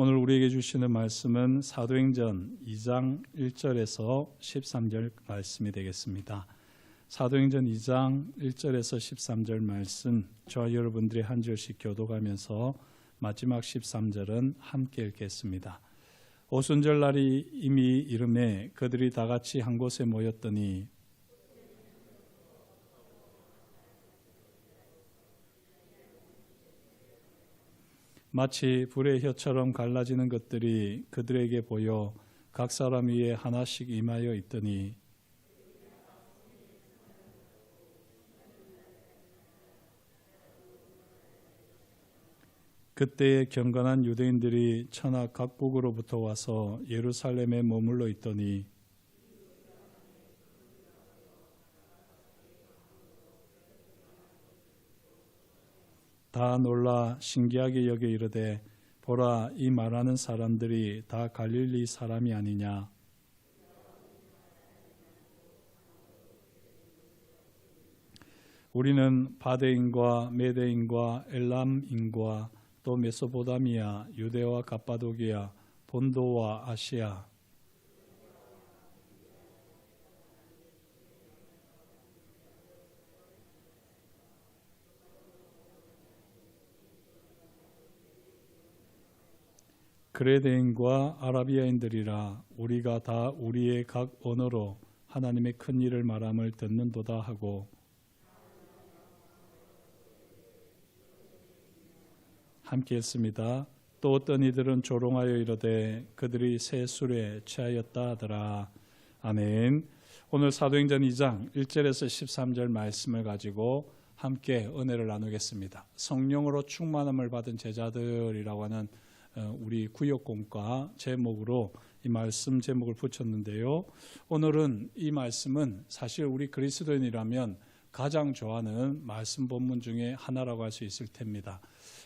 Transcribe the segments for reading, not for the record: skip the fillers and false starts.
오늘 우리에게 주시는 말씀은 사도행전 2장 1절에서 13절 말씀이 되겠습니다. 사도행전 2장 1절에서 13절 말씀, 저와 여러분들이 한 절씩 교독하면서 마지막 13절은 함께 읽겠습니다. 오순절 날이 이미 이르매 그들이 다 같이 한 곳에 모였더니 마치 불의 혀처럼 갈라지는 것들이 그들에게 보여 각 사람 위에 하나씩 임하여 있더니 그때에 경건한 유대인들이 천하 각국으로부터 와서 예루살렘에 머물러 있더니 다 놀라 신기하게 여겨 이르되 보라, 이 말하는 사람들이 다 갈릴리 사람이 아니냐. 우리는 바데인과 메데인과 엘람인과 또 메소포다미아, 유대와 갑바도기아, 본도와 아시아, 그레데인과 아라비아인들이라. 우리가 다 우리의 각 언어로 하나님의 큰 일을 말함을 듣는도다 하고 함께 했습니다. 또 어떤 이들은 조롱하여 이르되 그들이 새 술에 취하였다 하더라. 아멘. 오늘 사도행전 2장 1절에서 13절 말씀을 가지고 함께 은혜를 나누겠습니다. 성령으로 충만함을 받은 제자들이라고 하는 우리 구역공과 제목으로 이 말씀 제목을 붙였는데요. 오늘은 이 말씀은 사실 우리 그리스도인이라면 가장 좋아하는 말씀 본문 중에 하나라고 할 수 있을 텐입니다.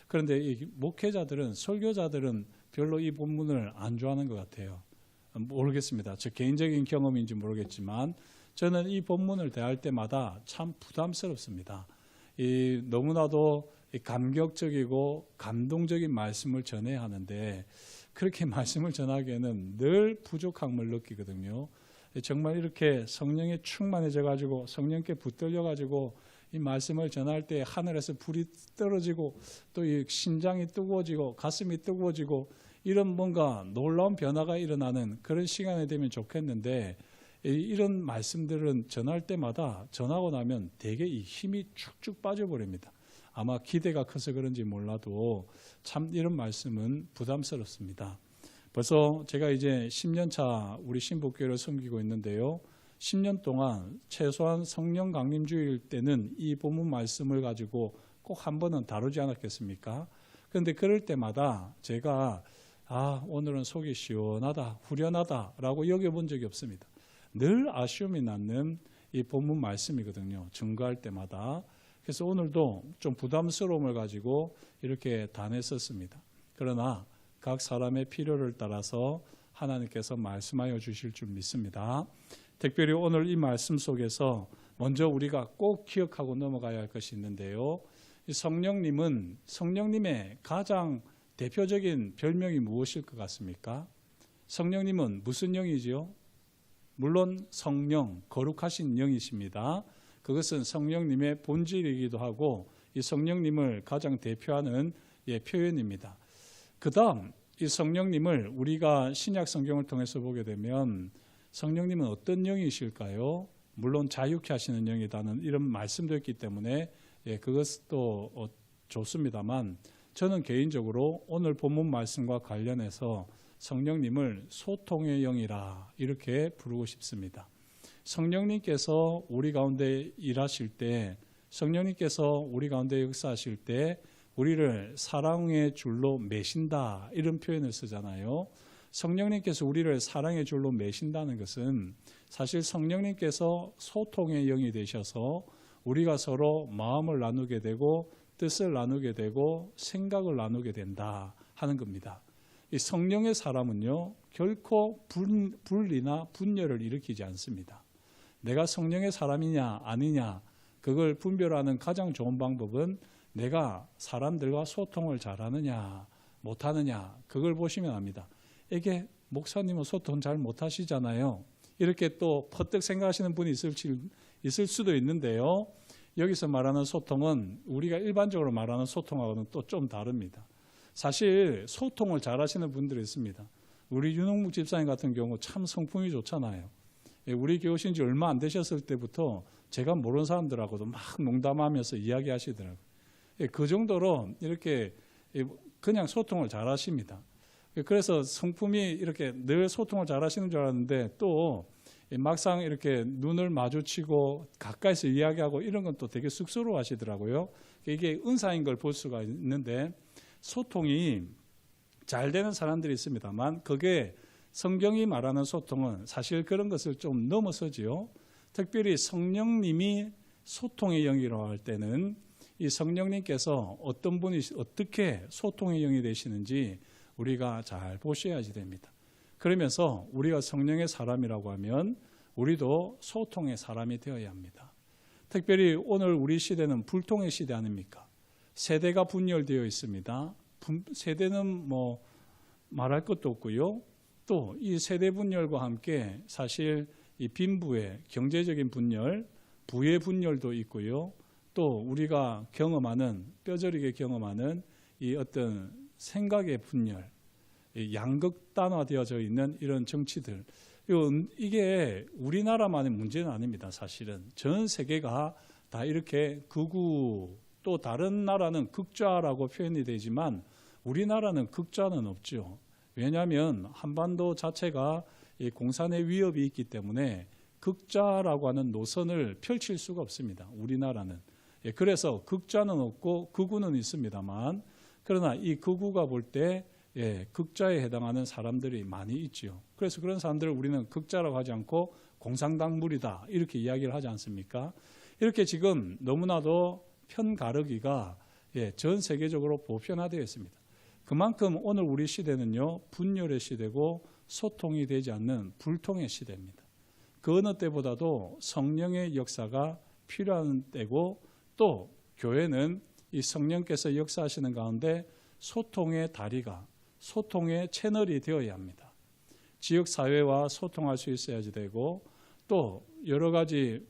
그런데 이 목회자들은, 설교자들은 별로 이 본문을 안 좋아하는 것 같아요. 모르겠습니다. 저 개인적인 경험인지 모르겠지만 저는 이 본문을 대할 때마다 참 부담스럽습니다. 너무나도 감격적이고 감동적인 말씀을 전해야 하는데 그렇게 말씀을 전하기에는 늘 부족함을 느끼거든요. 정말 이렇게 성령에 충만해져 가지고 성령께 붙들려 가지고 이 말씀을 전할 때 하늘에서 불이 떨어지고 또 이 심장이 뜨거워지고 가슴이 뜨거워지고 이런 뭔가 놀라운 변화가 일어나는 그런 시간이 되면 좋겠는데 이런 말씀들은 전할 때마다 전하고 나면 되게 이 힘이 축축 빠져버립니다. 아마 기대가 커서 그런지 몰라도 참 이런 말씀은 부담스럽습니다. 벌써 제가 이제 10년 차 우리 신복교회를 섬기고 있는데요. 10년 동안 최소한 성령 강림주일 때는 이 본문 말씀을 가지고 꼭 한 번은 다루지 않았겠습니까? 그런데 그럴 때마다 제가 오늘은 속이 시원하다, 후련하다라고 여겨본 적이 없습니다. 늘 아쉬움이 남는 이 본문 말씀이거든요. 증거할 때마다. 그래서 오늘도 좀 부담스러움을 가지고 이렇게 다냈었습니다. 그러나 각 사람의 필요를 따라서 하나님께서 말씀하여 주실 줄 믿습니다. 특별히 오늘 이 말씀 속에서 먼저 우리가 꼭 기억하고 넘어가야 할 것이 있는데요. 이 성령님의 가장 대표적인 별명이 무엇일 것 같습니까? 성령님은 무슨 영이지요? 물론 성령, 거룩하신 영이십니다. 그것은 성령님의 본질이기도 하고 이 성령님을 가장 대표하는 표현입니다. 그 다음 이 성령님을 우리가 신약 성경을 통해서 보게 되면 성령님은 어떤 영이실까요? 물론 자유케 하시는 영이라는 이런 말씀도 있기 때문에 그것도 좋습니다만 저는 개인적으로 오늘 본문 말씀과 관련해서 성령님을 소통의 영이라 이렇게 부르고 싶습니다. 성령님께서 우리 가운데 일하실 때, 성령님께서 우리 가운데 역사하실 때 우리를 사랑의 줄로 매신다 이런 표현을 쓰잖아요. 성령님께서 우리를 사랑의 줄로 매신다는 것은 사실 성령님께서 소통의 영이 되셔서 우리가 서로 마음을 나누게 되고 뜻을 나누게 되고 생각을 나누게 된다 하는 겁니다. 이 성령의 사람은요 결코 분리나 분열을 일으키지 않습니다. 내가 성령의 사람이냐 아니냐 그걸 분별하는 가장 좋은 방법은 내가 사람들과 소통을 잘하느냐 못하느냐, 그걸 보시면 압니다. 이게 목사님은 소통 잘 못하시잖아요. 이렇게 또 퍼뜩 생각하시는 분이 있을 수도 있는데요. 여기서 말하는 소통은 우리가 일반적으로 말하는 소통하고는 또 좀 다릅니다. 사실 소통을 잘하시는 분들이 있습니다. 우리 윤홍묵 집사님 같은 경우 참 성품이 좋잖아요. 우리 교회 오신 지 얼마 안 되셨을 때부터 제가 모르는 사람들하고도 막 농담하면서 이야기하시더라고요. 그 정도로 이렇게 그냥 소통을 잘하십니다. 그래서 성품이 이렇게 늘 소통을 잘하시는 줄 알았는데 또 막상 이렇게 눈을 마주치고 가까이서 이야기하고 이런 건 또 되게 쑥스러워 하시더라고요. 이게 은사인 걸 볼 수가 있는데 소통이 잘 되는 사람들이 있습니다만 그게 성경이 말하는 소통은 사실 그런 것을 좀 넘어서지요. 특별히 성령님이 소통의 영이라고 할 때는 이 성령님께서 어떤 분이 어떻게 소통의 영이 되시는지 우리가 잘 보셔야지 됩니다. 그러면서 우리가 성령의 사람이라고 하면 우리도 소통의 사람이 되어야 합니다. 특별히 오늘 우리 시대는 불통의 시대 아닙니까? 세대가 분열되어 있습니다. 세대는 뭐 말할 것도 없고요. 또 이 세대 분열과 함께 사실 이 빈부의 경제적인 분열, 부의 분열도 있고요. 또 우리가 경험하는 뼈저리게 경험하는 이 어떤 생각의 분열, 양극단화되어져 있는 이런 정치들, 이게 우리나라만의 문제는 아닙니다. 사실은 전 세계가 다 이렇게 극우, 또 다른 나라는 극좌라고 표현이 되지만 우리나라는 극좌는 없죠. 왜냐하면 한반도 자체가 이 공산의 위협이 있기 때문에 극좌라고 하는 노선을 펼칠 수가 없습니다. 우리나라는. 그래서 극좌는 없고 극우는 있습니다만 그러나 이 극우가 볼 때 극좌에 해당하는 사람들이 많이 있죠. 그래서 그런 사람들을 우리는 극좌라고 하지 않고 공산당물이다 이렇게 이야기를 하지 않습니까? 이렇게 지금 너무나도 편가르기가 전 세계적으로 보편화되어 있습니다. 그만큼 오늘 우리 시대는요 분열의 시대고 소통이 되지 않는 불통의 시대입니다. 그 어느 때보다도 성령의 역사가 필요한 때고 또 교회는 이 성령께서 역사하시는 가운데 소통의 다리가 소통의 채널이 되어야 합니다. 지역사회와 소통할 수 있어야지 되고 또 여러 가지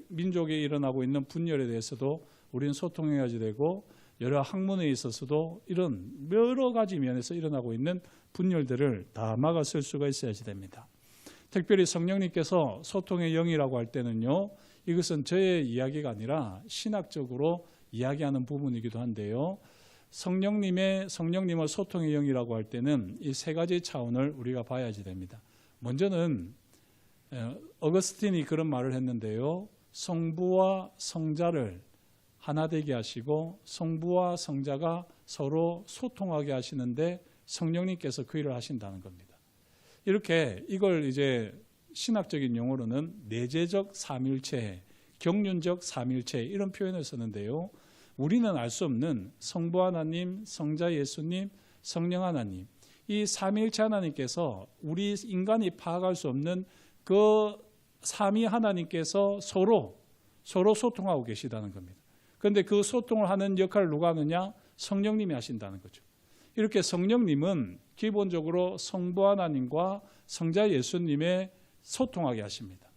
민족에 일어나고 있는 분열에 대해서도 우리는 소통해야지 되고 여러 학문에 있어서도 이런 여러 가지 면에서 일어나고 있는 분열들을 다 막아설 수가 있어야지 됩니다. 특별히 성령님께서 소통의 영이라고 할 때는요, 이것은 저의 이야기가 아니라 신학적으로 이야기하는 부분이기도 한데요. 성령님을 소통의 영이라고 할 때는 이 세 가지 차원을 우리가 봐야지 됩니다. 먼저는 어거스틴이 그런 말을 했는데요. 성부와 성자를 하나 되게 하시고 성부와 성자가 서로 소통하게 하시는데 성령님께서 그 일을 하신다는 겁니다. 이렇게 이걸 이제 신학적인 용어로는 내재적 삼일체, 경륜적 삼일체 이런 표현을 쓰는데요. 우리는 알 수 없는 성부 하나님, 성자 예수님, 성령 하나님 이 삼일체 하나님께서 우리 인간이 파악할 수 없는 그 삼위 하나님께서 서로 소통하고 계시다는 겁니다. 그런데 그 소통을 하는 역할을 누가 하느냐? 성령님이 하신다는 거죠. 이렇게 성령님은 기본적으로 성부 하나님과 성자 예수님의 소통하게 하십니다.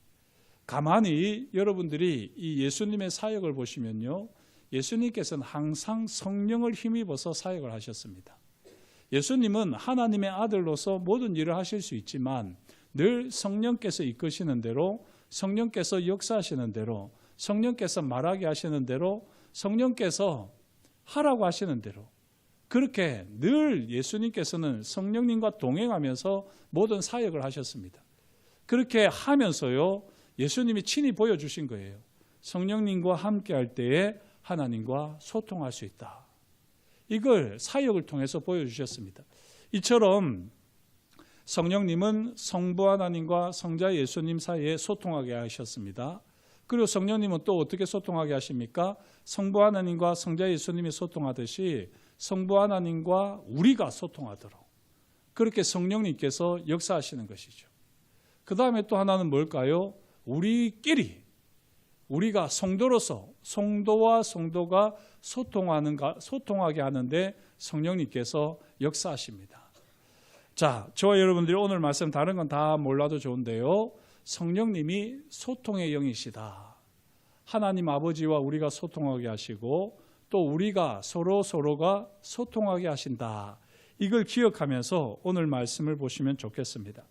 가만히 여러분들이 이 예수님의 사역을 보시면요. 예수님께서는 항상 성령을 힘입어서 사역을 하셨습니다. 예수님은 하나님의 아들로서 모든 일을 하실 수 있지만 늘 성령께서 이끄시는 대로 성령께서 역사하시는 대로 성령께서 말하게 하시는 대로 성령께서 하라고 하시는 대로 그렇게 늘 예수님께서는 성령님과 동행하면서 모든 사역을 하셨습니다. 그렇게 하면서요 예수님이 친히 보여주신 거예요. 성령님과 함께 할 때에 하나님과 소통할 수 있다. 이걸 사역을 통해서 보여주셨습니다. 이처럼 성령님은 성부 하나님과 성자 예수님 사이에 소통하게 하셨습니다. 그리고 성령님은 또 어떻게 소통하게 하십니까? 성부 하나님과 성자 예수님이 소통하듯이 성부 하나님과 우리가 소통하도록 그렇게 성령님께서 역사하시는 것이죠. 그 다음에 또 하나는 뭘까요? 우리끼리 우리가 성도로서 성도와 성도가 소통하게 하는데 성령님께서 역사하십니다. 자, 저와 여러분들이 오늘 말씀 다른 건 다 몰라도 좋은데요. 성령님이 소통의 영이시다. 하나님 아버지와 우리가 소통하게 하시고 또 우리가 서로가 소통하게 하신다. 이걸 기억하면서 오늘 말씀을 보시면 좋겠습니다.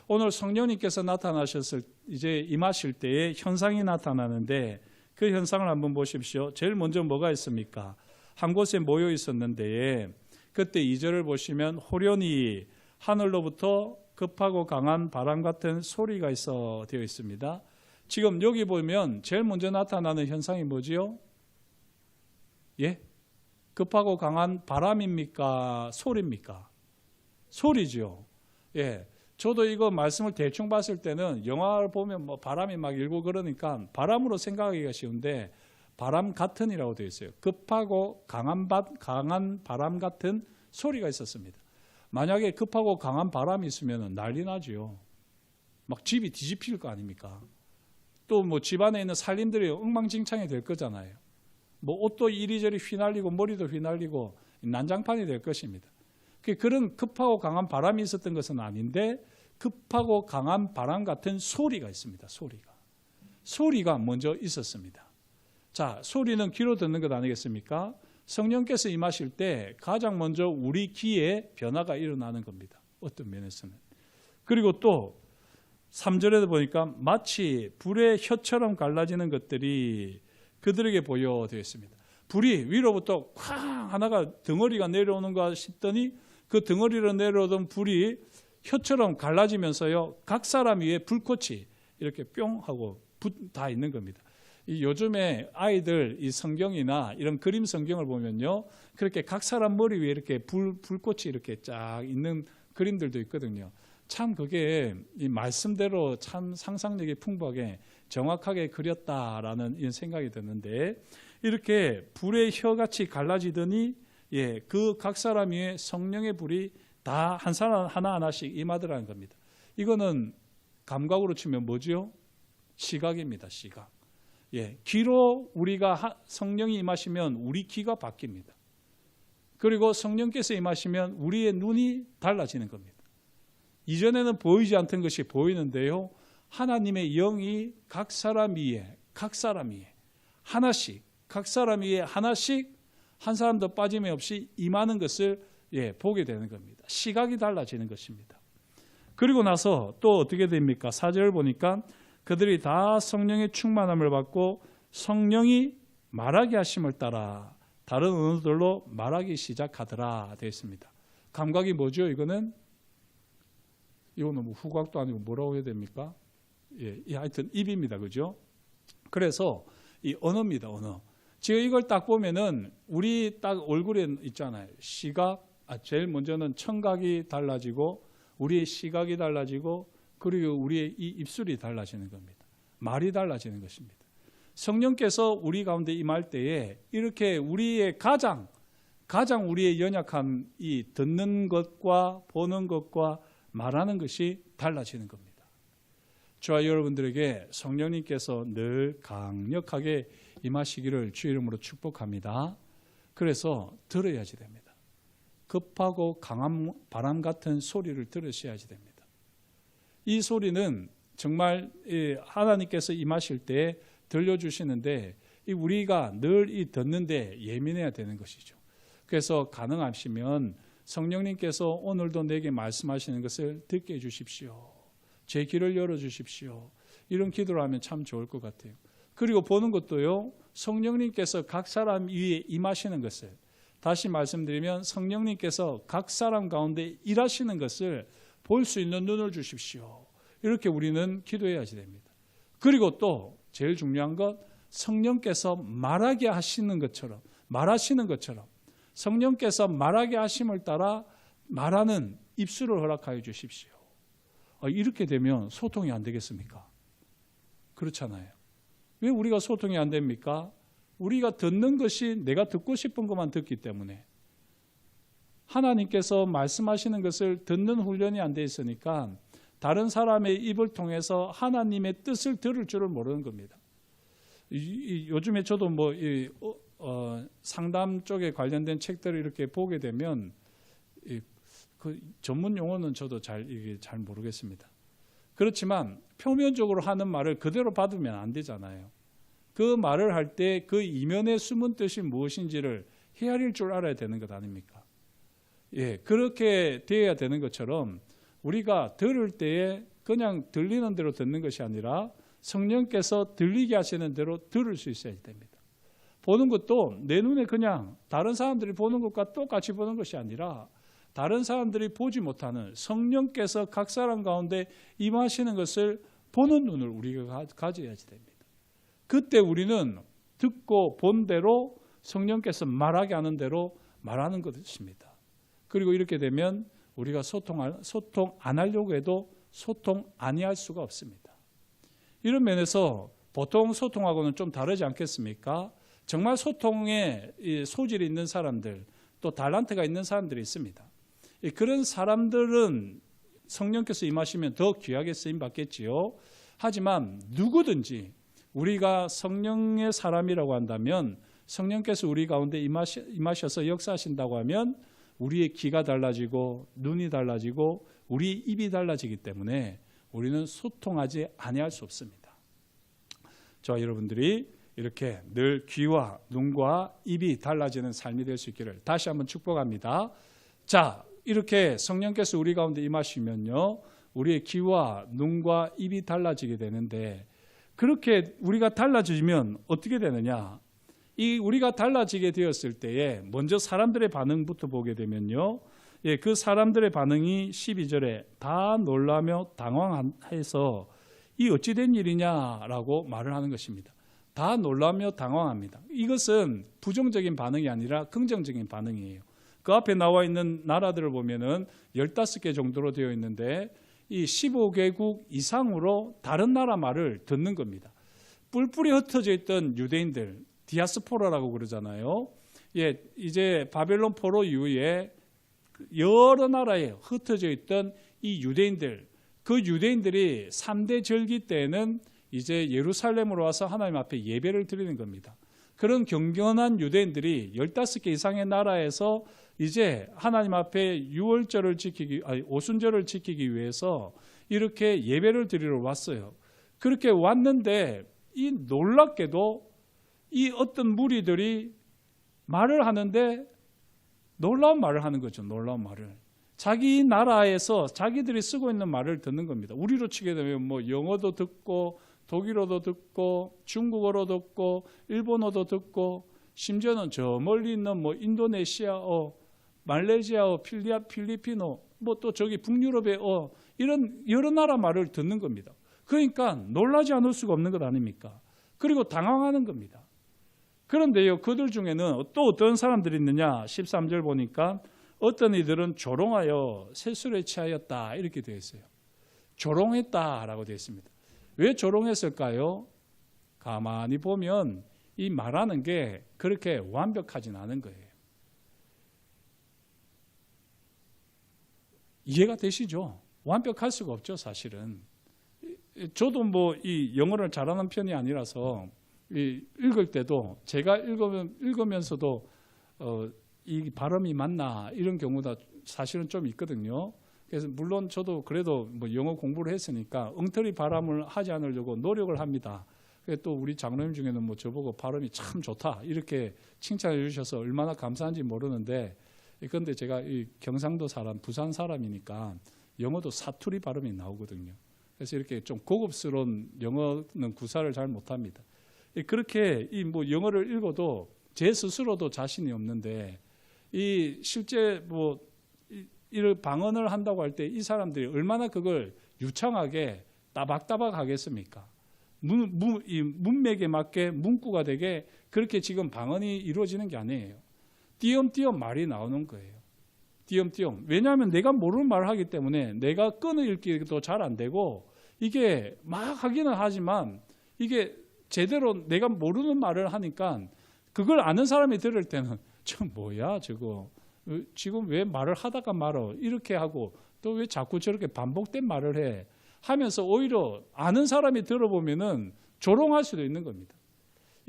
오늘 성령님께서 나타나셨을 이제 임하실 때에 현상이 나타나는데 그 현상을 한번 보십시오. 제일 먼저 뭐가 있습니까? 한 곳에 모여 있었는데 그때 2절을 보시면 호련히 하늘로부터 급하고 강한 바람 같은 소리가 있어 되어 있습니다. 지금 여기 보면 제일 먼저 나타나는 현상이 뭐지요? 예? 급하고 강한 바람입니까? 소리입니까? 소리죠. 예. 저도 이거 말씀을 대충 봤을 때는 영화를 보면 뭐 바람이 막 일고 그러니까 바람으로 생각하기가 쉬운데 바람 같은이라고 되어 있어요. 급하고 강한 바람 같은 소리가 있었습니다. 만약에 급하고 강한 바람이 있으면 난리 나죠. 막 집이 뒤집힐 거 아닙니까? 또 뭐 집안에 있는 살림들이 엉망진창이 될 거잖아요. 뭐 옷도 이리저리 휘날리고 머리도 휘날리고 난장판이 될 것입니다. 그런 급하고 강한 바람이 있었던 것은 아닌데 급하고 강한 바람 같은 소리가 있습니다. 소리가 먼저 있었습니다. 자, 소리는 귀로 듣는 것 아니겠습니까? 성령께서 임하실 때 가장 먼저 우리 귀에 변화가 일어나는 겁니다. 어떤 면에서는. 그리고 또 3절에도 보니까 마치 불의 혀처럼 갈라지는 것들이 그들에게 보여되어 있습니다. 불이 위로부터 쾅 하나가 덩어리가 내려오는가 싶더니 그 덩어리로 내려오던 불이 혀처럼 갈라지면서요, 각 사람 위에 불꽃이 이렇게 뿅 하고 다 있는 겁니다. 요즘에 아이들 이 성경이나 이런 그림 성경을 보면요, 그렇게 각 사람 머리 위에 이렇게 불꽃이 이렇게 쫙 있는 그림들도 있거든요. 참 그게 이 말씀대로 참 상상력이 풍부하게 정확하게 그렸다라는 이런 생각이 드는데, 이렇게 불의 혀같이 갈라지더니 그 각 사람 위에 성령의 불이 다 한 사람 하나하나씩 임하더라는 겁니다. 이거는 감각으로 치면 뭐죠? 시각입니다. 시각. 귀로 우리가 성령이 임하시면 우리 귀가 바뀝니다. 그리고 성령께서 임하시면 우리의 눈이 달라지는 겁니다. 이전에는 보이지 않던 것이 보이는데요, 하나님의 영이 각 사람 위에 하나씩, 각 사람 위에 하나씩 한 사람도 빠짐없이 임하는 것을 보게 되는 겁니다. 시각이 달라지는 것입니다. 그리고 나서 또 어떻게 됩니까? 4절 보니까 그들이 다 성령의 충만함을 받고 성령이 말하게 하심을 따라 다른 언어들로 말하기 시작하더라 되어 있습니다. 감각이 뭐죠? 이거는 뭐 후각도 아니고 뭐라고 해야 됩니까? 하여튼 입입니다. 그죠? 그래서 이 언어입니다. 언어. 지금 이걸 딱 보면은 우리 딱 얼굴에 있잖아요. 시각, 제일 먼저는 청각이 달라지고 우리의 시각이 달라지고 그리고 우리의 이 입술이 달라지는 겁니다. 말이 달라지는 것입니다. 성령께서 우리 가운데 임할 때에 이렇게 우리의 가장 우리의 연약한 이 듣는 것과 보는 것과 말하는 것이 달라지는 겁니다. 저와 여러분들에게 성령님께서 늘 강력하게 임하시기를 주 이름으로 축복합니다. 그래서 들어야지 됩니다. 급하고 강한 바람 같은 소리를 들으셔야지 됩니다. 이 소리는 정말 하나님께서 임하실 때 들려주시는데 우리가 늘 이 듣는데 예민해야 되는 것이죠. 그래서 가능하시면 성령님께서 오늘도 내게 말씀하시는 것을 듣게 해주십시오. 제 귀를 열어주십시오. 이런 기도를 하면 참 좋을 것 같아요. 그리고 보는 것도요, 성령님께서 각 사람 위에 임하시는 것을, 다시 말씀드리면 성령님께서 각 사람 가운데 일하시는 것을 볼 수 있는 눈을 주십시오. 이렇게 우리는 기도해야지 됩니다. 그리고 또 제일 중요한 것, 성령께서 말하게 하시는 것처럼, 말하시는 것처럼 성령께서 말하게 하심을 따라 말하는 입술을 허락하여 주십시오. 이렇게 되면 소통이 안 되겠습니까? 그렇잖아요. 왜 우리가 소통이 안 됩니까? 우리가 듣는 것이 내가 듣고 싶은 것만 듣기 때문에, 하나님께서 말씀하시는 것을 듣는 훈련이 안 돼 있으니까 다른 사람의 입을 통해서 하나님의 뜻을 들을 줄을 모르는 겁니다. 요즘에 저도 뭐 상담 쪽에 관련된 책들을 이렇게 보게 되면 그 전문 용어는 저도 이게 잘 모르겠습니다. 그렇지만 표면적으로 하는 말을 그대로 받으면 안 되잖아요. 그 말을 할 때 그 이면의 숨은 뜻이 무엇인지를 헤아릴 줄 알아야 되는 것 아닙니까? 예, 그렇게 되어야 되는 것처럼 우리가 들을 때에 그냥 들리는 대로 듣는 것이 아니라 성령께서 들리게 하시는 대로 들을 수 있어야 됩니다. 보는 것도 내 눈에 그냥 다른 사람들이 보는 것과 똑같이 보는 것이 아니라 다른 사람들이 보지 못하는 성령께서 각 사람 가운데 임하시는 것을 보는 눈을 우리가 가져야지 됩니다. 그때 우리는 듣고 본 대로 성령께서 말하게 하는 대로 말하는 것입니다. 그리고 이렇게 되면 우리가 소통 안 하려고 해도 소통 아니할 수가 없습니다. 이런 면에서 보통 소통하고는 좀 다르지 않겠습니까? 정말 소통에 소질이 있는 사람들, 또 달란트가 있는 사람들이 있습니다. 그런 사람들은 성령께서 임하시면 더 귀하게 쓰임 받겠지요. 하지만 누구든지 우리가 성령의 사람이라고 한다면, 성령께서 우리 가운데 임하셔서 역사하신다고 하면 우리의 귀가 달라지고 눈이 달라지고 우리 입이 달라지기 때문에 우리는 소통하지 아니할 수 없습니다. 저와 여러분들이 이렇게 늘 귀와 눈과 입이 달라지는 삶이 될 수 있기를 다시 한번 축복합니다. 자, 이렇게 성령께서 우리 가운데 임하시면요, 우리의 귀와 눈과 입이 달라지게 되는데, 그렇게 우리가 달라지면 어떻게 되느냐? 우리가 달라지게 되었을 때에 먼저 사람들의 반응부터 보게 되면요, 그 사람들의 반응이 12절에 다 놀라며 당황해서 이 어찌 된 일이냐라고 말을 하는 것입니다. 다 놀라며 당황합니다. 이것은 부정적인 반응이 아니라 긍정적인 반응이에요. 그 앞에 나와 있는 나라들을 보면은 15개 정도로 되어 있는데 이 15개국 이상으로 다른 나라 말을 듣는 겁니다. 뿔뿔이 흩어져 있던 유대인들, 디아스포라라고 그러잖아요. 예, 이제 바벨론 포로 이후에 여러 나라에 흩어져 있던 이 유대인들, 그 유대인들이 3대 절기 때에는 이제 예루살렘으로 와서 하나님 앞에 예배를 드리는 겁니다. 그런 경건한 유대인들이 15개 이상의 나라에서 이제 하나님 앞에 오순절을 지키기 위해서 이렇게 예배를 드리러 왔어요. 그렇게 왔는데 이 놀랍게도 이 어떤 무리들이 말을 하는데 놀라운 말을 하는 거죠. 놀라운 말을. 자기 나라에서 자기들이 쓰고 있는 말을 듣는 겁니다. 우리로 치게 되면 뭐 영어도 듣고 독일어도 듣고 중국어로 듣고 일본어도 듣고 심지어는 저 멀리 있는 뭐 인도네시아어, 말레이시아어, 필리핀어, 뭐 또 저기 북유럽의 이런 여러 나라 말을 듣는 겁니다. 그러니까 놀라지 않을 수가 없는 것 아닙니까? 그리고 당황하는 겁니다. 그런데요, 그들 중에는 또 어떤 사람들이 있느냐? 13절 보니까 어떤 이들은 조롱하여 세술에 취하였다 이렇게 되어 있어요. 조롱했다라고 되어 있습니다. 왜 조롱했을까요? 가만히 보면 이 말하는 게 그렇게 완벽하진 않은 거예요. 이해가 되시죠? 완벽할 수가 없죠, 사실은. 저도 뭐 이 영어를 잘하는 편이 아니라서 읽을 때도 제가 읽으면서도 이 발음이 맞나 이런 경우가 사실은 좀 있거든요. 그래서 물론 저도 그래도 뭐 영어 공부를 했으니까 엉터리 발음을 하지 않으려고 노력을 합니다. 또 우리 장로님 중에는 뭐 저보고 발음이 참 좋다 이렇게 칭찬해 주셔서 얼마나 감사한지 모르는데, 그런데 제가 이 경상도 사람, 부산 사람이니까 영어도 사투리 발음이 나오거든요. 그래서 이렇게 좀 고급스러운 영어는 구사를 잘 못합니다. 그렇게 이 뭐 영어를 읽어도 제 스스로도 자신이 없는데 이 실제 뭐 이런 방언을 한다고 할 때 이 사람들이 얼마나 그걸 유창하게 따박따박 하겠습니까? 이 문맥에 맞게 문구가 되게 그렇게 지금 방언이 이루어지는 게 아니에요. 띄엄띄엄 말이 나오는 거예요. 띄엄띄엄. 왜냐하면 내가 모르는 말을 하기 때문에 내가 끊어 읽기도 잘 안 되고, 이게 막 하기는 하지만 이게 제대로 내가 모르는 말을 하니까 그걸 아는 사람이 들을 때는 저 뭐야 저거 지금 왜 말을 하다가 말어 이렇게 하고 또 왜 자꾸 저렇게 반복된 말을 해 하면서 오히려 아는 사람이 들어보면은 조롱할 수도 있는 겁니다.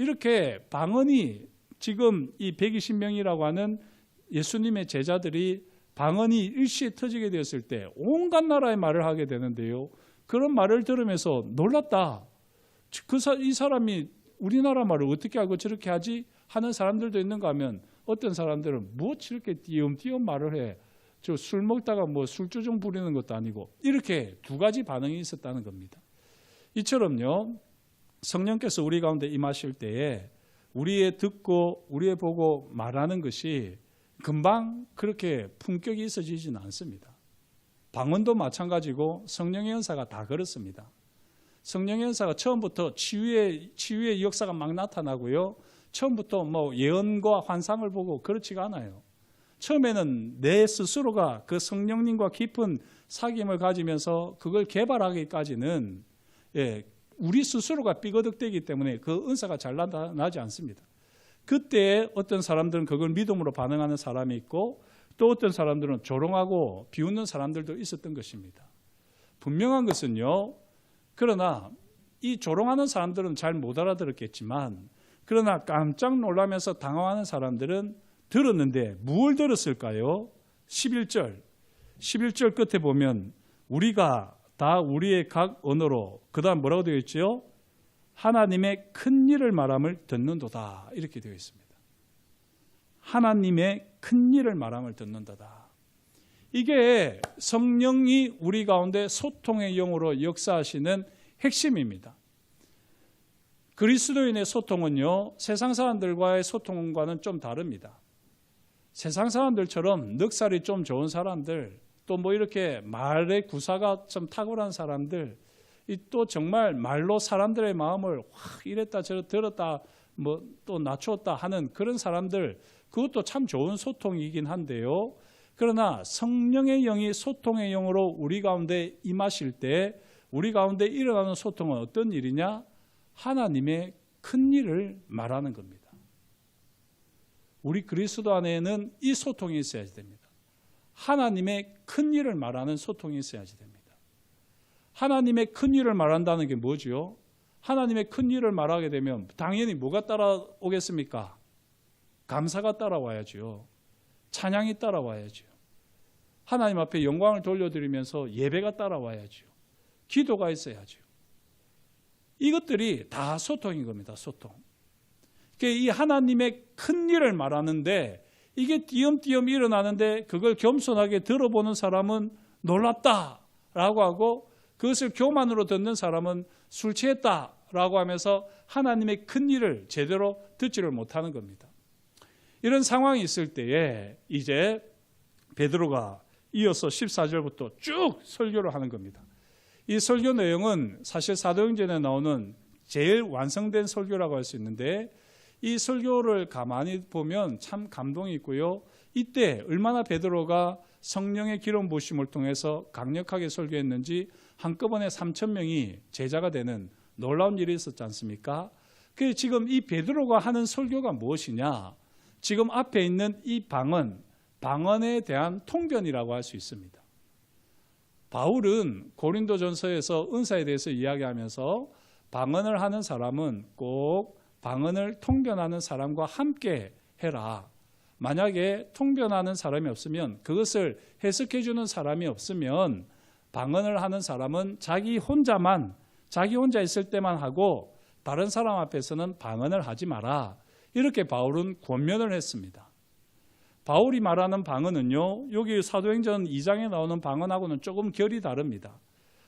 이렇게 방언이 지금 이 120명이라고 하는 예수님의 제자들이 방언이 일시에 터지게 되었을 때 온갖 나라의 말을 하게 되는데요. 그런 말을 들으면서 놀랐다. 이 사람이 우리나라 말을 어떻게 알고 저렇게 하지? 하는 사람들도 있는가 하면 어떤 사람들은 뭐 저렇게 띄엄띄엄 말을 해. 저 술 먹다가 뭐 술주정 부리는 것도 아니고 이렇게 두 가지 반응이 있었다는 겁니다. 이처럼요. 성령께서 우리 가운데 임하실 때에 우리의 듣고 우리의 보고 말하는 것이 금방 그렇게 품격이 있어지지는 않습니다. 방언도 마찬가지고 성령의 은사가 다 그렇습니다. 성령의 은사가 처음부터 치유의 역사가 막 나타나고요. 처음부터 뭐 예언과 환상을 보고 그렇지가 않아요. 처음에는 내 스스로가 그 성령님과 깊은 사귐을 가지면서 그걸 개발하기까지는 우리 스스로가 삐거덕대기 때문에 그 은사가 잘 나지 않습니다. 그때 어떤 사람들은 그걸 믿음으로 반응하는 사람이 있고 또 어떤 사람들은 조롱하고 비웃는 사람들도 있었던 것입니다. 분명한 것은요. 그러나 이 조롱하는 사람들은 잘 못 알아들었겠지만 그러나 깜짝 놀라면서 당황하는 사람들은 들었는데 뭘 들었을까요? 11절 끝에 보면 우리가 다 우리의 각 언어로 그 다음 뭐라고 되어 있죠? 하나님의 큰 일을 말함을 듣는도다 이렇게 되어 있습니다. 하나님의 큰 일을 말함을 듣는도다. 이게 성령이 우리 가운데 소통의 영으로 역사하시는 핵심입니다. 그리스도인의 소통은요, 세상 사람들과의 소통과는 좀 다릅니다. 세상 사람들처럼 넉살이 좀 좋은 사람들, 또 뭐 이렇게 말의 구사가 좀 탁월한 사람들, 또 정말 말로 사람들의 마음을 확 이랬다 저랬다 들었다 뭐 또 낮추었다 하는 그런 사람들, 그것도 참 좋은 소통이긴 한데요. 그러나 성령의 영이 소통의 영으로 우리 가운데 임하실 때 우리 가운데 일어나는 소통은 어떤 일이냐? 하나님의 큰 일을 말하는 겁니다. 우리 그리스도 안에는 이 소통이 있어야지 됩니다. 하나님의 큰 일을 말하는 소통이 있어야지 됩니다. 하나님의 큰 일을 말한다는 게 뭐죠? 하나님의 큰 일을 말하게 되면 당연히 뭐가 따라오겠습니까? 감사가 따라와야죠. 찬양이 따라와야죠. 하나님 앞에 영광을 돌려드리면서 예배가 따라와야죠. 기도가 있어야죠. 이것들이 다 소통인 겁니다. 소통. 이 하나님의 큰 일을 말하는데 이게 띄엄띄엄 일어나는데 그걸 겸손하게 들어보는 사람은 놀랍다라고 하고 그것을 교만으로 듣는 사람은 술 취했다라고 하면서 하나님의 큰 일을 제대로 듣지를 못하는 겁니다. 이런 상황이 있을 때에 이제 베드로가 이어서 14절부터 쭉 설교를 하는 겁니다. 이 설교 내용은 사실 사도행전에 나오는 제일 완성된 설교라고 할 수 있는데 이 설교를 가만히 보면 참 감동이 있고요. 이때 얼마나 베드로가 성령의 기름 부으심을 통해서 강력하게 설교했는지 한꺼번에 3,000명이 제자가 되는 놀라운 일이 있었지 않습니까? 그래서 지금 이 베드로가 하는 설교가 무엇이냐? 지금 앞에 있는 이 방언에 대한 통변이라고 할 수 있습니다. 바울은 고린도전서에서 은사에 대해서 이야기하면서 방언을 하는 사람은 꼭 방언을 통변하는 사람과 함께 해라. 만약에 통변하는 사람이 없으면 그것을 해석해 주는 사람이 없으면 방언을 하는 사람은 자기 혼자 있을 때만 하고 다른 사람 앞에서는 방언을 하지 마라. 이렇게 바울은 권면을 했습니다. 바울이 말하는 방언은요, 여기 사도행전 2장에 나오는 방언하고는 조금 결이 다릅니다.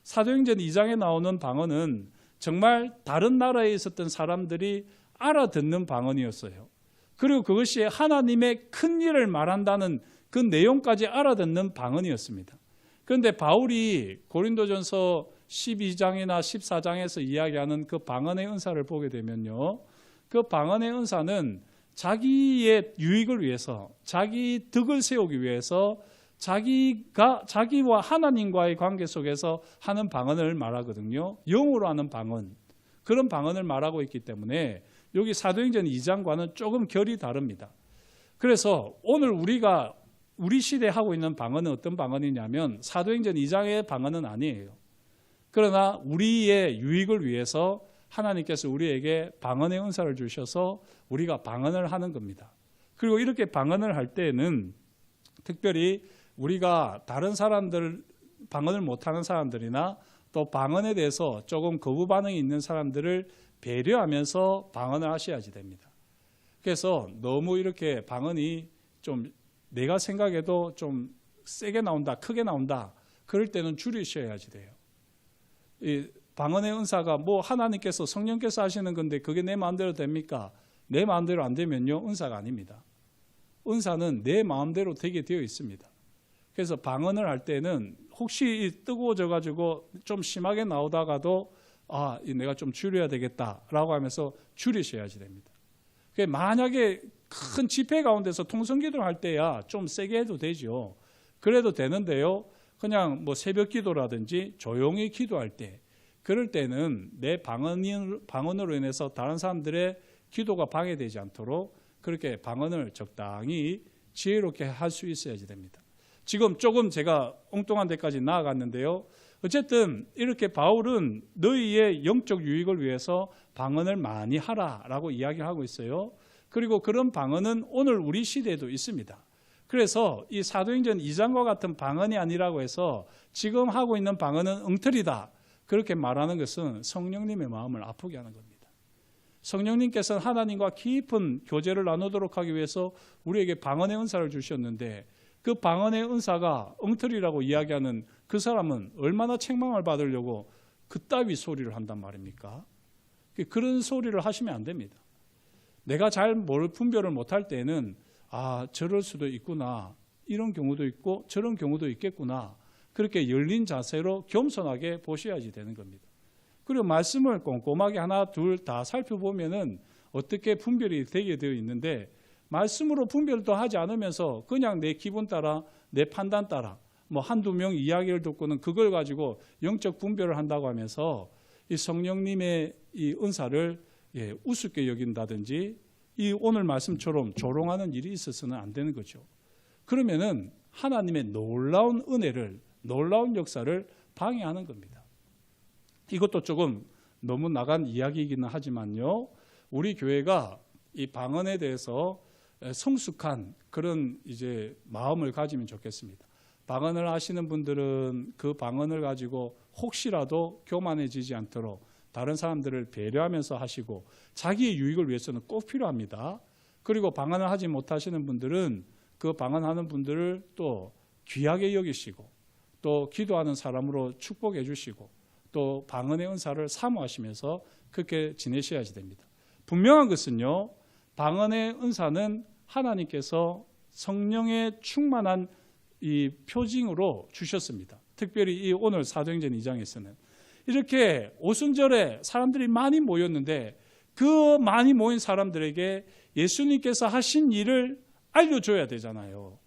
사도행전 2장에 나오는 방언은 정말 다른 나라에 있었던 사람들이 알아듣는 방언이었어요. 그리고 그것이 하나님의 큰 일을 말한다는 그 내용까지 알아듣는 방언이었습니다. 그런데 바울이 고린도전서 12장이나 14장에서 이야기하는 그 방언의 은사를 보게 되면요, 그 방언의 은사는 자기의 유익을 위해서, 자기 덕을 세우기 위해서 자기와 하나님과의 관계 속에서 하는 방언을 말하거든요. 영으로 하는 방언, 그런 방언을 말하고 있기 때문에 여기 사도행전 2장과는 조금 결이 다릅니다. 그래서 오늘 우리가 우리 시대에 하고 있는 방언은 어떤 방언이냐면 사도행전 2장의 방언은 아니에요. 그러나 우리의 유익을 위해서 하나님께서 우리에게 방언의 은사를 주셔서 우리가 방언을 하는 겁니다. 그리고 이렇게 방언을 할 때는 특별히 우리가 다른 사람들, 방언을 못하는 사람들이나 또 방언에 대해서 조금 거부 반응이 있는 사람들을 배려하면서 방언을 하셔야지 됩니다. 그래서 너무 이렇게 방언이 좀 내가 생각해도 좀 세게 나온다, 크게 나온다, 그럴 때는 줄이셔야지 돼요. 이 방언의 은사가 뭐 하나님께서, 성령께서 하시는 건데 그게 내 마음대로 됩니까? 내 마음대로 안 되면요, 은사가 아닙니다. 은사는 내 마음대로 되게 되어 있습니다. 그래서 방언을 할 때는 혹시 뜨거워져 가지고 좀 심하게 나오다가도 내가 좀 줄여야 되겠다라고 하면서 줄이셔야지 됩니다. 만약에 큰 집회 가운데서 통성기도를 할 때야 좀 세게 해도 되죠. 그래도 되는데요, 그냥 뭐 새벽 기도라든지 조용히 기도할 때, 그럴 때는 내 방언으로 인해서 다른 사람들의 기도가 방해되지 않도록 그렇게 방언을 적당히 지혜롭게 할 수 있어야지 됩니다. 지금 조금 제가 엉뚱한 데까지 나아갔는데요, 어쨌든 이렇게 바울은 너희의 영적 유익을 위해서 방언을 많이 하라라고 이야기하고 있어요. 그리고 그런 방언은 오늘 우리 시대에도 있습니다. 그래서 이 사도행전 2장과 같은 방언이 아니라고 해서 지금 하고 있는 방언은 엉터리다, 그렇게 말하는 것은 성령님의 마음을 아프게 하는 겁니다. 성령님께서는 하나님과 깊은 교제를 나누도록 하기 위해서 우리에게 방언의 은사를 주셨는데, 그 방언의 은사가 엉터리라고 이야기하는 그 사람은 얼마나 책망을 받으려고 그따위 소리를 한단 말입니까? 그런 소리를 하시면 안 됩니다. 내가 잘 분별을 못할 때는 저럴 수도 있구나, 이런 경우도 있고 저런 경우도 있겠구나, 그렇게 열린 자세로 겸손하게 보셔야지 되는 겁니다. 그리고 말씀을 꼼꼼하게 하나 둘 다 살펴보면은 어떻게 분별이 되게 되어 있는데, 말씀으로 분별도 하지 않으면서 그냥 내 기분 따라, 내 판단 따라 뭐 한두 명 이야기를 듣고는 그걸 가지고 영적 분별을 한다고 하면서 이 성령님의 이 은사를 우습게 여긴다든지 이 오늘 말씀처럼 조롱하는 일이 있어서는 안 되는 거죠. 그러면은 하나님의 놀라운 은혜를, 놀라운 역사를 방해하는 겁니다. 이것도 조금 너무 나간 이야기이기는 하지만요, 우리 교회가 이 방언에 대해서 성숙한 그런 이제 마음을 가지면 좋겠습니다. 방언을 하시는 분들은 그 방언을 가지고 혹시라도 교만해지지 않도록 다른 사람들을 배려하면서 하시고, 자기의 유익을 위해서는 꼭 필요합니다. 그리고 방언을 하지 못하시는 분들은 그 방언하는 분들을 또 귀하게 여기시고, 또 기도하는 사람으로 축복해 주시고, 또 방언의 은사를 사모하시면서 그렇게 지내셔야지 됩니다. 분명한 것은요, 방언의 은사는 하나님께서 성령의 충만한 이 표징으로 주셨습니다. 특별히 이 오늘 사도행전 2장에서는 이렇게 오순절에 사람들이 많이 모였는데, 그 많이 모인 사람들에게 예수님께서 하신 일을 알려줘야 되잖아요.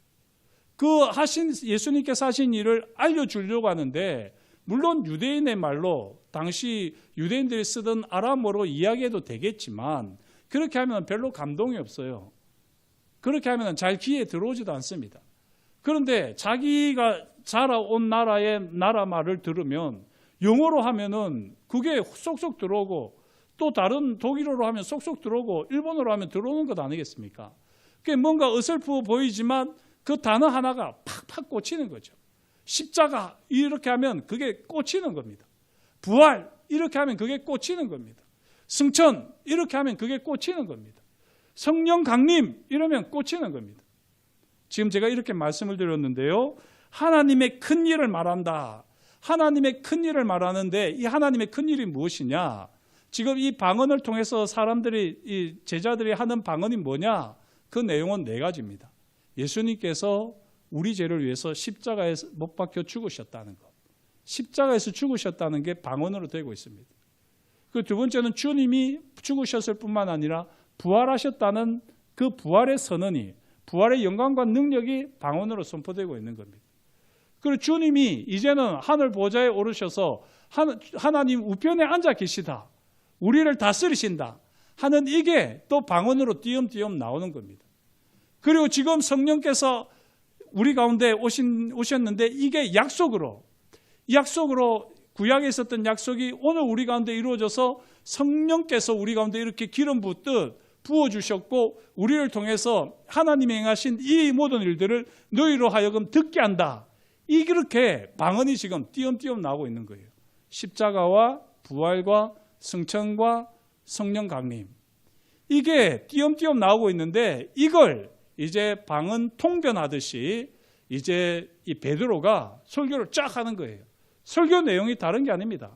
예수님께서 하신 일을 알려주려고 하는데, 물론 유대인의 말로 당시 유대인들이 쓰던 아람어로 이야기해도 되겠지만, 그렇게 하면 별로 감동이 없어요. 그렇게 하면 잘 귀에 들어오지도 않습니다. 그런데 자기가 자라온 나라의 나라 말을 들으면 영어로 하면은 그게 쏙쏙 들어오고, 또 다른 독일어로 하면 쏙쏙 들어오고, 일본어로 하면 들어오는 것 아니겠습니까? 그게 뭔가 어설프 보이지만 그 단어 하나가 팍팍 꽂히는 거죠. 십자가 이렇게 하면 그게 꽂히는 겁니다. 부활 이렇게 하면 그게 꽂히는 겁니다. 승천 이렇게 하면 그게 꽂히는 겁니다. 성령 강림 이러면 꽂히는 겁니다. 지금 제가 이렇게 말씀을 드렸는데요, 하나님의 큰 일을 말한다. 하나님의 큰 일을 말하는데, 이 하나님의 큰 일이 무엇이냐? 지금 이 방언을 통해서 사람들이, 이 제자들이 하는 방언이 뭐냐? 그 내용은 4가지입니다. 예수님께서 우리 죄를 위해서 십자가에 못 박혀 죽으셨다는 것, 십자가에서 죽으셨다는 게 방언으로 되고 있습니다. 그 두 번째는 주님이 죽으셨을 뿐만 아니라 부활하셨다는 그 부활의 선언이, 부활의 영광과 능력이 방언으로 선포되고 있는 겁니다. 그리고 주님이 이제는 하늘 보좌에 오르셔서 하나님 우편에 앉아 계시다, 우리를 다스리신다 하는 이게 또 방언으로 띄엄띄엄 나오는 겁니다. 그리고 지금 성령께서 우리 가운데 오셨는데, 이게 약속으로 구약에 있었던 약속이 오늘 우리 가운데 이루어져서 성령께서 우리 가운데 이렇게 기름 붓듯 부어주셨고 우리를 통해서 하나님이 행하신 이 모든 일들을 너희로 하여금 듣게 한다. 이렇게 방언이 지금 띄엄띄엄 나오고 있는 거예요. 십자가와 부활과 승천과 성령 강림, 이게 띄엄띄엄 나오고 있는데 이걸 이제 방언 통변하듯이 이제 이 베드로가 설교를 쫙 하는 거예요. 설교 내용이 다른 게 아닙니다.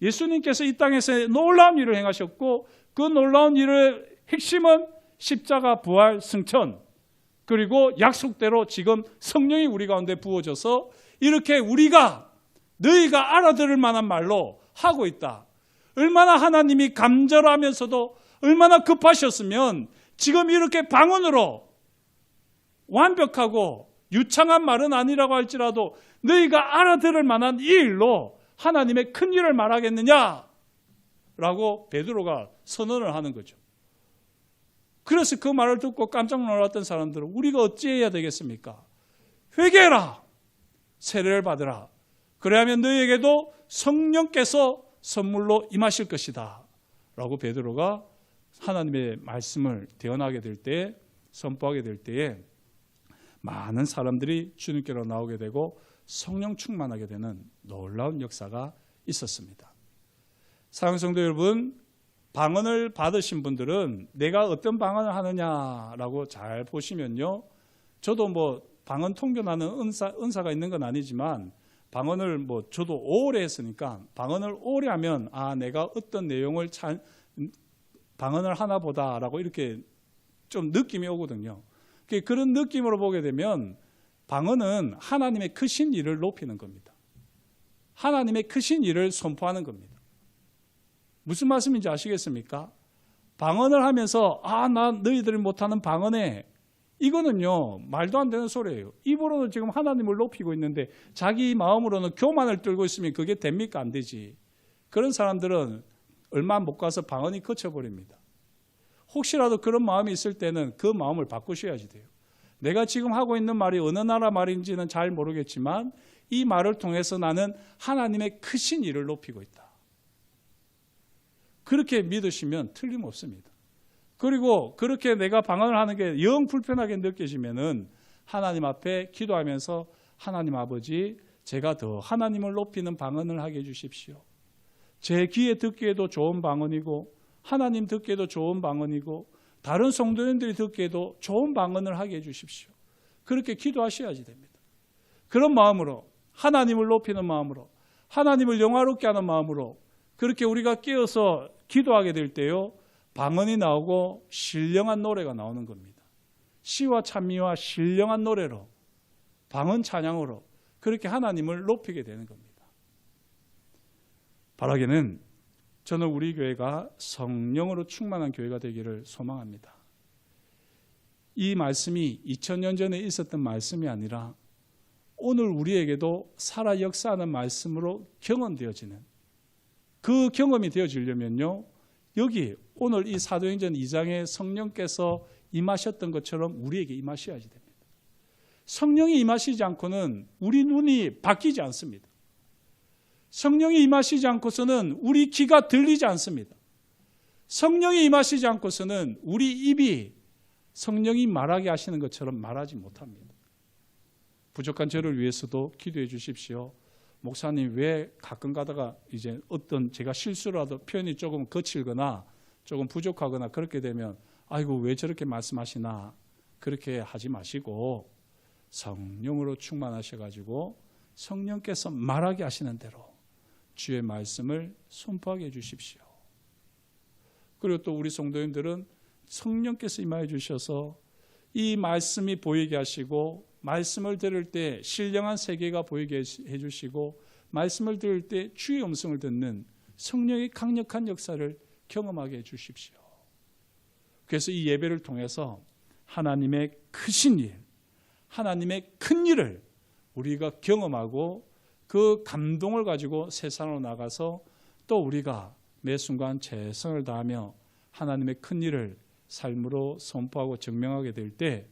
예수님께서 이 땅에서 놀라운 일을 행하셨고 그 놀라운 일의 핵심은 십자가, 부활, 승천, 그리고 약속대로 지금 성령이 우리 가운데 부어져서 이렇게 우리가 너희가 알아들을 만한 말로 하고 있다. 얼마나 하나님이 간절하면서도 얼마나 급하셨으면 지금 이렇게 방언으로 완벽하고 유창한 말은 아니라고 할지라도 너희가 알아들을 만한 이 일로 하나님의 큰 일을 말하겠느냐라고 베드로가 선언을 하는 거죠. 그래서 그 말을 듣고 깜짝 놀랐던 사람들은 우리가 어찌해야 되겠습니까? 회개해라, 세례를 받으라. 그래야면 너희에게도 성령께서 선물로 임하실 것이다 라고 베드로가 하나님의 말씀을 대언하게 될 때, 선포하게 될 때에 많은 사람들이 주님께로 나오게 되고 성령 충만하게 되는 놀라운 역사가 있었습니다. 사랑하는 성도 여러분, 방언을 받으신 분들은 내가 어떤 방언을 하느냐라고 잘 보시면요, 저도 방언 통변하는 은사가 있는 건 아니지만 방언을 저도 오래 했으니까 방언을 오래 하면 내가 어떤 내용을 방언을 하나 보다라고 이렇게 좀 느낌이 오거든요. 그런 느낌으로 보게 되면 방언은 하나님의 크신 일을 높이는 겁니다. 하나님의 크신 일을 선포하는 겁니다. 무슨 말씀인지 아시겠습니까? 방언을 하면서 나 너희들이 못하는 방언에, 이거는요 말도 안 되는 소리예요. 입으로는 지금 하나님을 높이고 있는데 자기 마음으로는 교만을 떨고 있으면 그게 됩니까? 안 되지. 그런 사람들은 얼마 못 가서 방언이 그쳐버립니다. 혹시라도 그런 마음이 있을 때는 그 마음을 바꾸셔야지 돼요. 내가 지금 하고 있는 말이 어느 나라 말인지는 잘 모르겠지만 이 말을 통해서 나는 하나님의 크신 일을 높이고 있다. 그렇게 믿으시면 틀림없습니다. 그리고 그렇게 내가 방언을 하는 게 영 불편하게 느껴지면은 하나님 앞에 기도하면서 하나님 아버지, 제가 더 하나님을 높이는 방언을 하게 해주십시오. 제 귀에 듣기에도 좋은 방언이고 하나님 듣기에도 좋은 방언이고 다른 성도님들이 듣기에도 좋은 방언을 하게 해주십시오. 그렇게 기도하셔야지 됩니다. 그런 마음으로, 하나님을 높이는 마음으로, 하나님을 영화롭게 하는 마음으로 그렇게 우리가 깨어서 기도하게 될 때요, 방언이 나오고 신령한 노래가 나오는 겁니다. 시와 찬미와 신령한 노래로, 방언 찬양으로 그렇게 하나님을 높이게 되는 겁니다. 바라기는 저는 우리 교회가 성령으로 충만한 교회가 되기를 소망합니다. 이 말씀이 2000년 전에 있었던 말씀이 아니라 오늘 우리에게도 살아 역사하는 말씀으로 경험되어지는, 그 경험이 되어지려면요, 여기 오늘 이 사도행전 2장에 성령께서 임하셨던 것처럼 우리에게 임하셔야지 됩니다. 성령이 임하시지 않고는 우리 눈이 바뀌지 않습니다. 성령이 임하시지 않고서는 우리 귀가 들리지 않습니다. 성령이 임하시지 않고서는 우리 입이 성령이 말하게 하시는 것처럼 말하지 못합니다. 부족한 저를 위해서도 기도해 주십시오. 목사님, 왜 가끔 가다가 이제 어떤 제가 실수라도 표현이 조금 거칠거나 조금 부족하거나 그렇게 되면 아이고 왜 저렇게 말씀하시나, 그렇게 하지 마시고 성령으로 충만하셔가지고 성령께서 말하게 하시는 대로 주의 말씀을 선포하게 해주십시오. 그리고 또 우리 성도님들은 성령께서 임하여 주셔서 이 말씀이 보이게 하시고, 말씀을 들을 때 신령한 세계가 보이게 해주시고, 말씀을 들을 때 주의 음성을 듣는 성령의 강력한 역사를 경험하게 해주십시오. 그래서 이 예배를 통해서 하나님의 크신 일, 하나님의 큰 일을 우리가 경험하고 그 감동을 가지고 세상으로 나가서 또 우리가 매 순간 최선을 다하며 하나님의 큰 일을 삶으로 선포하고 증명하게 될 때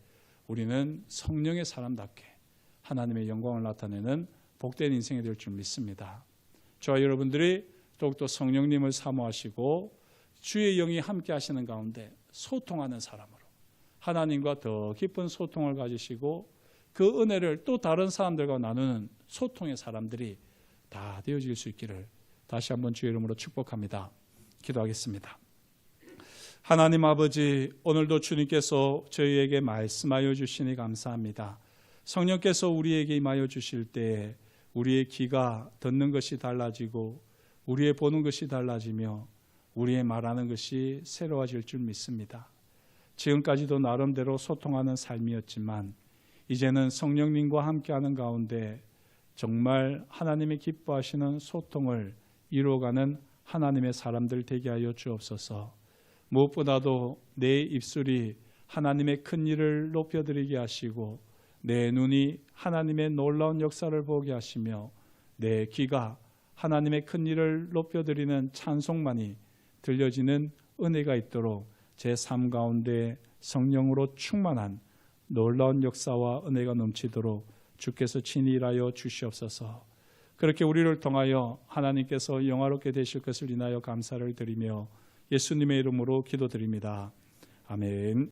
우리는 성령의 사람답게 하나님의 영광을 나타내는 복된 인생이 될 줄 믿습니다. 저와 여러분들이 더욱더 성령님을 사모하시고 주의 영이 함께 하시는 가운데 소통하는 사람으로 하나님과 더 깊은 소통을 가지시고 그 은혜를 또 다른 사람들과 나누는 소통의 사람들이 다 되어질 수 있기를 다시 한번 주의 이름으로 축복합니다. 기도하겠습니다. 하나님 아버지, 오늘도 주님께서 저희에게 말씀하여 주시니 감사합니다. 성령께서 우리에게 임하여 주실 때에 우리의 귀가 듣는 것이 달라지고 우리의 보는 것이 달라지며 우리의 말하는 것이 새로워질 줄 믿습니다. 지금까지도 나름대로 소통하는 삶이었지만 이제는 성령님과 함께하는 가운데 정말 하나님이 기뻐하시는 소통을 이루어가는 하나님의 사람들 되게 하여 주옵소서. 무엇보다도 내 입술이 하나님의 큰 일을 높여드리게 하시고 내 눈이 하나님의 놀라운 역사를 보게 하시며 내 귀가 하나님의 큰 일을 높여드리는 찬송만이 들려지는 은혜가 있도록 제 삶 가운데 성령으로 충만한 놀라운 역사와 은혜가 넘치도록 주께서 친히 일하여 주시옵소서. 그렇게 우리를 통하여 하나님께서 영화롭게 되실 것을 인하여 감사를 드리며 예수님의 이름으로 기도드립니다. 아멘.